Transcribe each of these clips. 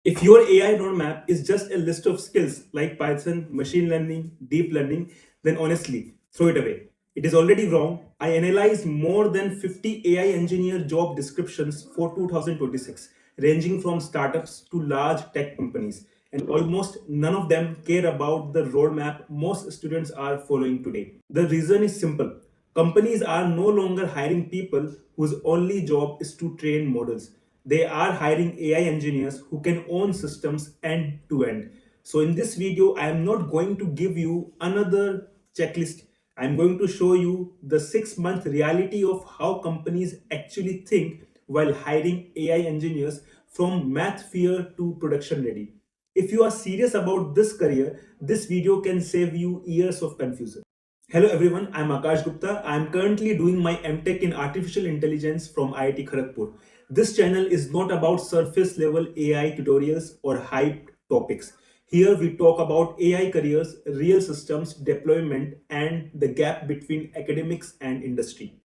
If your AI roadmap is just a list of skills like Python, machine learning, deep learning, then honestly, throw it away. It is already wrong. I analyzed more than 50 AI engineer job descriptions for 2026, ranging from startups to large tech companies, and almost none of them care about the roadmap most students are following today. The reason is simple. Companies are no longer hiring people whose only job is to train models. They are hiring AI engineers who can own systems end to end. So, in this video, I am not going to give you another checklist. I'm going to show you the 6 month reality of how companies actually think while hiring AI engineers from math fear to production ready. If you are serious about this career, this video can save you years of confusion. Hello everyone, I'm Akash Gupta. I'm currently doing my MTech in Artificial Intelligence from IIT Kharagpur. This channel is not about surface level AI tutorials or hyped topics. Here we talk about AI careers, real systems, deployment, and the gap between academics and industry.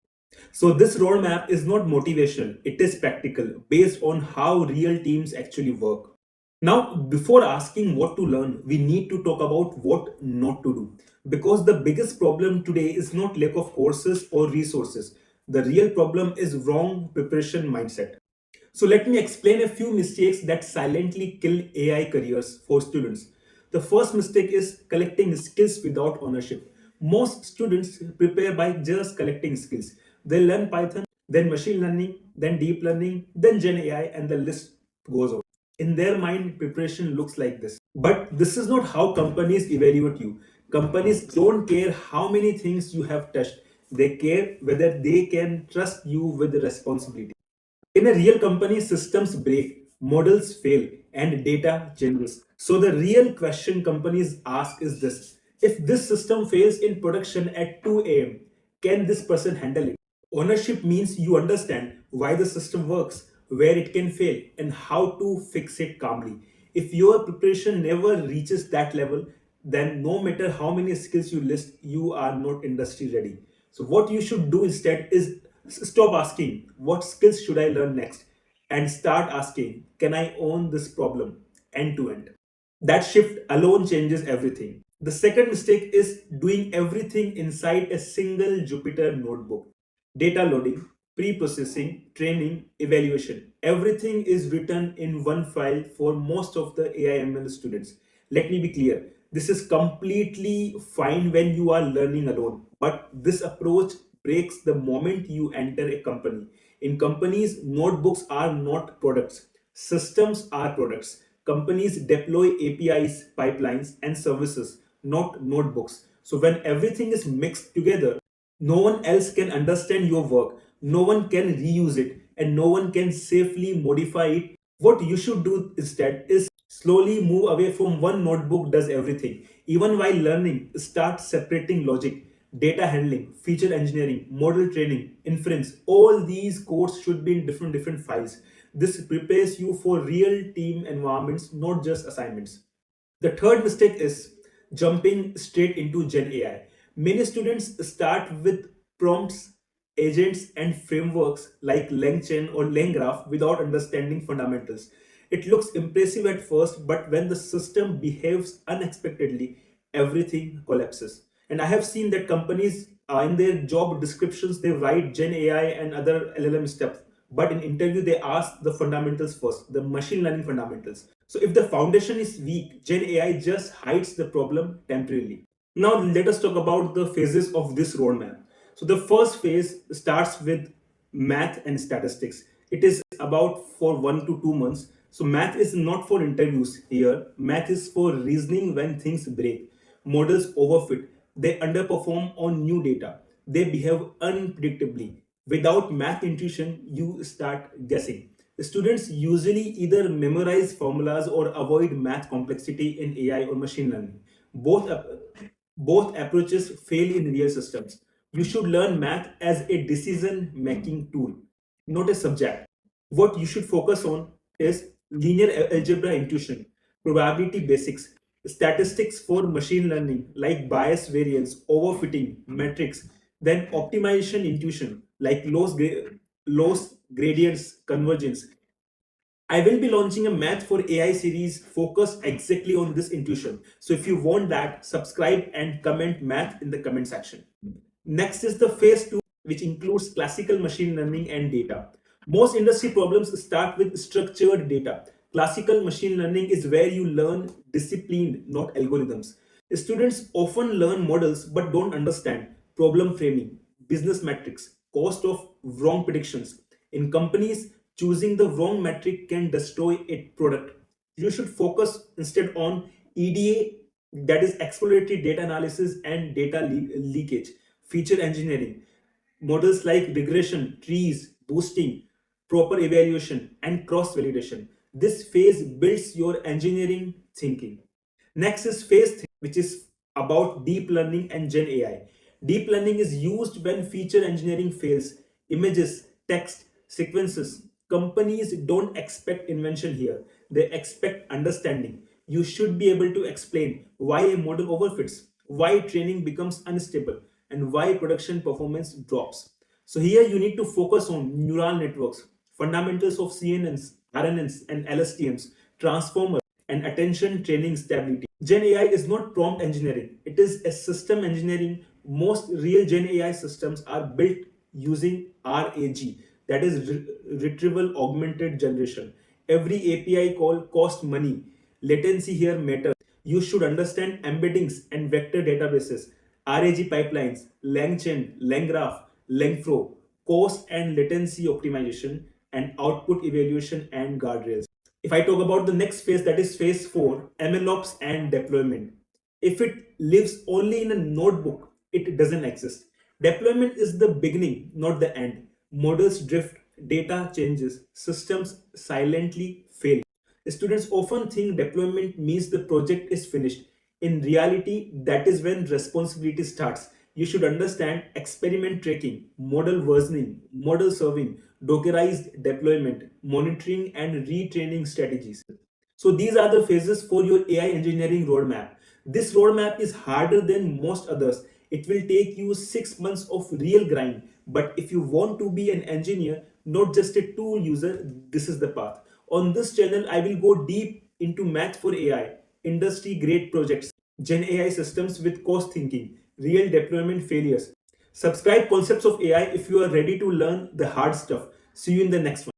So this roadmap is not motivational, it is practical, based on how real teams actually work. Now, before asking what to learn, we need to talk about what not to do. Because the biggest problem today is not lack of courses or resources. The real problem is wrong preparation mindset. So let me explain a few mistakes that silently kill AI careers for students. The first mistake is collecting skills without ownership. Most students prepare by just collecting skills. They learn Python, then machine learning, then deep learning, then Gen AI, and the list goes on. In their mind, preparation looks like this. But this is not how companies evaluate you. Companies don't care how many things you have touched. They care whether they can trust you with responsibility. In a real company, systems break, models fail, and data changes. So the real question companies ask is this: if this system fails in production at 2 a.m., can this person handle it? Ownership means you understand why the system works, where it can fail, and how to fix it calmly. If your preparation never reaches that level, then no matter how many skills you list, you are not industry ready. So, what you should do instead is stop asking, what skills should I learn next? And start asking, can I own this problem end to end? That shift alone changes everything. The second mistake is doing everything inside a single Jupyter notebook. Data loading, pre processing, training, evaluation. Everything is written in one file for most of the AI/ML students. Let me be clear, this is completely fine when you are learning alone, but this approach breaks the moment you enter a company. In companies, notebooks are not products, systems are products. Companies deploy APIs, pipelines, and services, not notebooks. So when everything is mixed together, no one else can understand your work, no one can reuse it, and no one can safely modify it. What you should do instead is slowly move away from one notebook does everything. Even while learning, start separating logic, data handling, feature engineering, model training, inference. All these codes should be in different files. This prepares you for real team environments, not just assignments. The third mistake is jumping straight into Gen AI. Many students start with prompts, agents, and frameworks like LangChain or LangGraph without understanding fundamentals. It looks impressive at first, but when the system behaves unexpectedly, everything collapses. And I have seen that companies in their job descriptions they write Gen AI and other LLM steps, but in interview they ask the fundamentals first, the machine learning fundamentals. So if the foundation is weak, Gen AI just hides the problem temporarily. Now let us talk about the phases of this roadmap. So the first phase starts with math and statistics. It is about for 1 to 2 months. So math is not for interviews here. Math is for reasoning when things break. Models overfit. They underperform on new data. They behave unpredictably. Without math intuition, you start guessing. The students usually either memorize formulas or avoid math complexity in AI or machine learning. Both approaches fail in real systems. You should learn math as a decision making tool, not a subject. What you should focus on is linear algebra intuition, probability basics, statistics for machine learning like bias variance, overfitting, metrics, then optimization intuition like loss gradients, convergence, I will be launching a Math for AI series focused exactly on this intuition. So if you want that, subscribe and comment math in the comment section. Next is the phase 2, which includes classical machine learning and data. Most industry problems start with structured data. Classical machine learning is where you learn disciplined, not algorithms. Students often learn models but don't understand problem framing, business metrics, cost of wrong predictions. In companies, choosing the wrong metric can destroy a product. You should focus instead on EDA, that is exploratory data analysis and data leakage, feature engineering, models like regression, trees, boosting, proper evaluation, and cross validation. This phase builds your engineering thinking. Next is phase 3, which is about deep learning and Gen AI. Deep learning is used when feature engineering fails. Images, text, sequences. Companies don't expect invention here, they expect understanding. You should be able to explain why a model overfits, why training becomes unstable, and why production performance drops. So, here you need to focus on neural networks, fundamentals of CNNs, RNNs, and LSTMs, transformers, and attention training stability. Gen AI is not prompt engineering, it is a system engineering. Most real Gen AI systems are built using RAG, that is retrieval augmented generation. Every API call costs money. Latency here matters. You should understand embeddings and vector databases, RAG pipelines, LangChain, LangGraph, LangFlow, cost and latency optimization, and output evaluation and guardrails. If I talk about the next phase, that is phase 4, MLOps and deployment. If it lives only in a notebook, it doesn't exist. Deployment is the beginning, not the end. Models drift, data changes, systems silently fail. Students often think deployment means the project is finished. In reality, that is when responsibility starts. You should understand experiment tracking, model versioning, model serving, Dockerized deployment, monitoring, and retraining strategies. So these are the phases for your AI engineering roadmap. This roadmap is harder than most others. It will take you 6 months of real grind. But if you want to be an engineer, not just a tool user, this is the path. On this channel, I will go deep into math for AI, industry grade projects, Gen AI systems with cost thinking, real deployment failures. Subscribe Concepts of AI if you are ready to learn the hard stuff. See you in the next one.